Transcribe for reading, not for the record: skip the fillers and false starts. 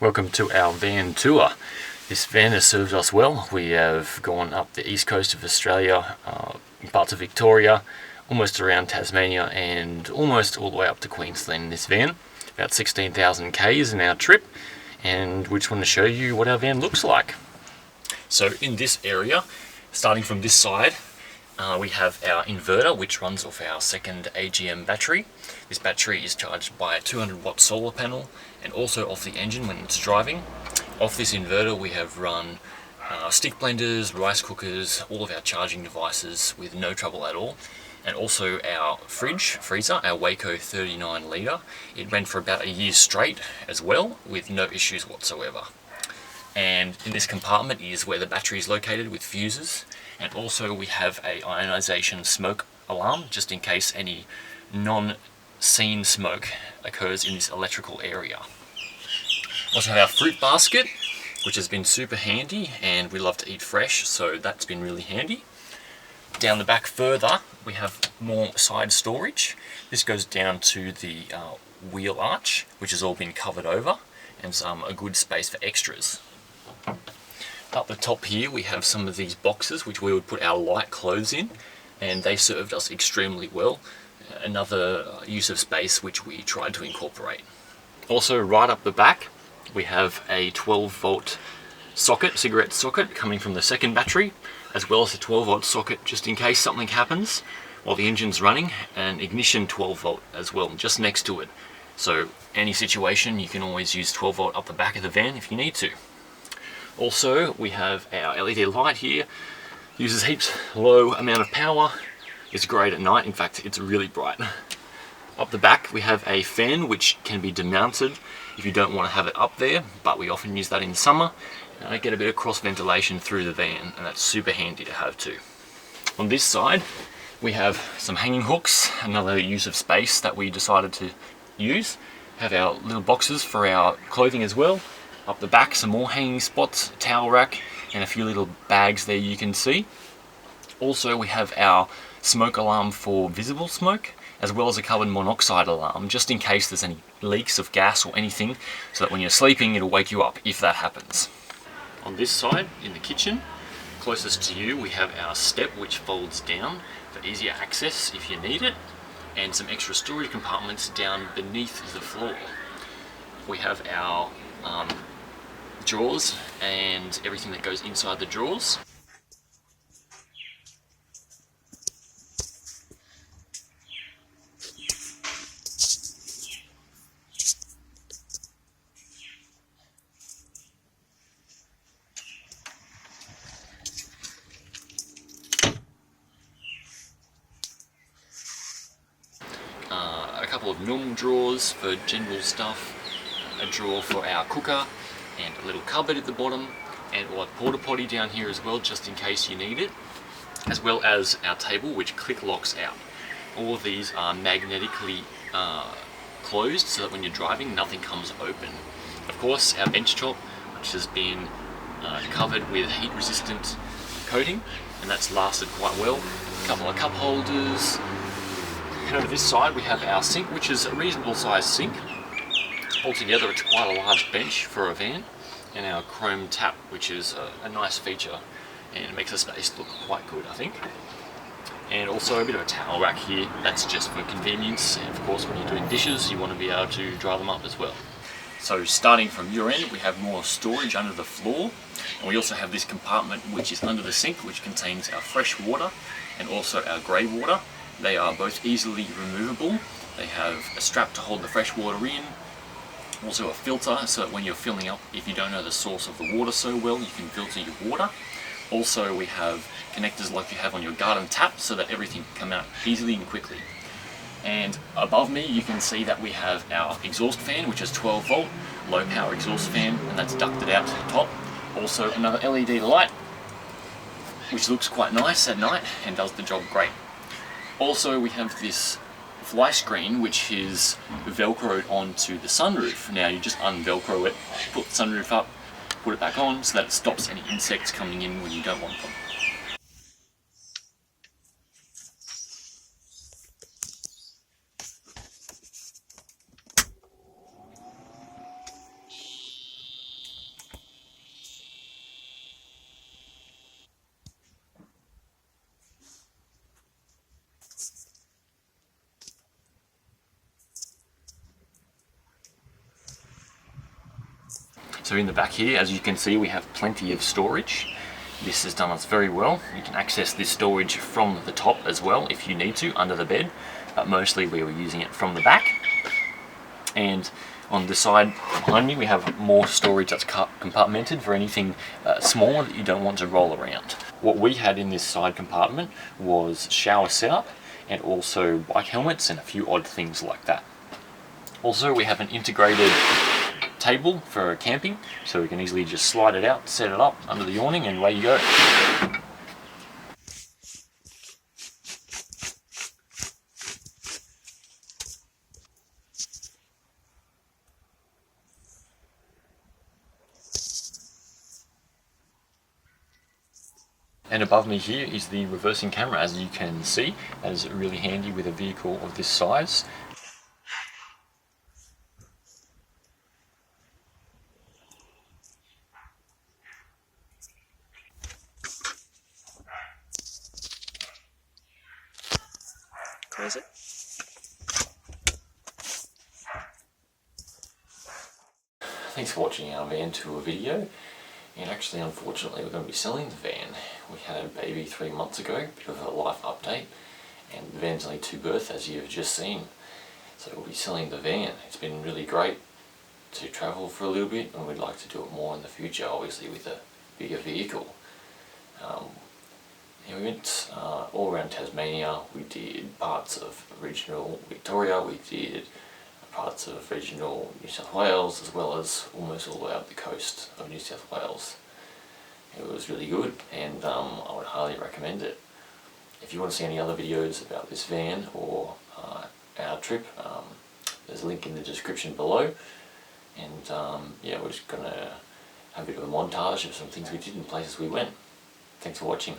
Welcome to our van tour. This van has served us well. We have gone up the east coast of Australia, parts of Victoria, almost around Tasmania, and almost all the way up to Queensland in this van. About 16,000 k's in our trip, and we just want to show you what our van looks like. So in this area, starting from this side, we have our inverter, which runs off our second AGM battery. This battery is charged by a 200 watt solar panel and also off the engine when it's driving. Off this inverter we have run stick blenders, rice cookers, all of our charging devices with no trouble at all. And also our freezer, our WAECO 39 litre. It ran for about a year straight as well with no issues whatsoever. And in this compartment is where the battery is located with fuses, and also we have a ionization smoke alarm just in case any non-seen smoke occurs in this electrical area. Also have our fruit basket, which has been super handy, and we love to eat fresh, so that's been really handy. Down the back further we have more side storage. This goes down to the wheel arch, which has all been covered over, and a good space for extras. Up the top here we have some of these boxes which we would put our light clothes in, and they served us extremely well. Another use of space which we tried to incorporate. Also right up the back we have a 12 volt socket, cigarette socket coming from the second battery, as well as a 12 volt socket just in case something happens while the engine's running, and ignition 12 volt as well just next to it. So any situation you can always use 12 volt up the back of the van if you need to. Also, we have our LED light here. Uses heaps low amount of power. It's great at night. In fact, it's really bright. Up the back, we have a fan which can be demounted if you don't want to have it up there, but we often use that in summer. And I get a bit of cross ventilation through the van, and that's super handy to have too. On this side, we have some hanging hooks, another use of space that we decided to use. Have our little boxes for our clothing as well. Up the back, some more hanging spots, towel rack, and a few little bags there you can see. Also, we have our smoke alarm for visible smoke, as well as a carbon monoxide alarm, just in case there's any leaks of gas or anything, so that when you're sleeping, it'll wake you up if that happens. On this side, in the kitchen, closest to you, we have our step which folds down for easier access if you need it, and some extra storage compartments down beneath the floor. We have our drawers and everything that goes inside the drawers. A couple of normal drawers for general stuff, a drawer for our cooker, and a little cupboard at the bottom, and a porta potty down here as well just in case you need it, as well as our table which click locks out. All of these are magnetically closed so that when you're driving nothing comes open. Of course, our bench top, which has been covered with heat resistant coating, and that's lasted quite well. A couple of cup holders. And over this side we have our sink, which is a reasonable sized sink. Altogether it's quite a large bench for a van, and our chrome tap, which is a nice feature and makes the space look quite good, I think. And also a bit of a towel rack here, that's just for convenience, and of course when you're doing dishes you want to be able to dry them up as well. So starting from your end, we have more storage under the floor, and we also have this compartment which is under the sink, which contains our fresh water and also our grey water. They are both easily removable. They have a strap to hold the fresh water in, also a filter so that when you're filling up, if you don't know the source of the water so well, you can filter your water. Also we have connectors like you have on your garden tap so that everything can come out easily and quickly. And above me you can see that we have our exhaust fan, which is 12 volt, low power exhaust fan, and that's ducted out to the top. Also another LED light, which looks quite nice at night and does the job great. Also we have this fly screen which is velcroed onto the sunroof. Now you just unvelcro it, put the sunroof up, put it back on so that it stops any insects coming in when you don't want them. So in the back here, as you can see, we have plenty of storage. This has done us very well. You can access this storage from the top as well if you need to, under the bed, but mostly we were using it from the back. And on the side behind me, we have more storage that's compartmented for anything smaller that you don't want to roll around. What we had in this side compartment was shower setup and also bike helmets and a few odd things like that. Also, we have an integrated table for camping, so we can easily just slide it out, set it up under the awning, and away you go. And above me here is the reversing camera. As you can see, that is really handy with a vehicle of this size. Close it. Thanks for watching our van tour video. And actually, unfortunately, we're going to be selling the van. We had a baby 3 months ago, bit of a life update, and the van's only 2 berth, as you've just seen. So we'll be selling the van. It's been really great to travel for a little bit, and we'd like to do it more in the future, obviously with a bigger vehicle. We went all around Tasmania. We did parts of regional Victoria, we did parts of regional New South Wales, as well as almost all the way up the coast of New South Wales. It was really good, and I would highly recommend it. If you want to see any other videos about this van or our trip, there's a link in the description below. And yeah, we're just going to have a bit of a montage of some things we did and places we went. Thanks for watching.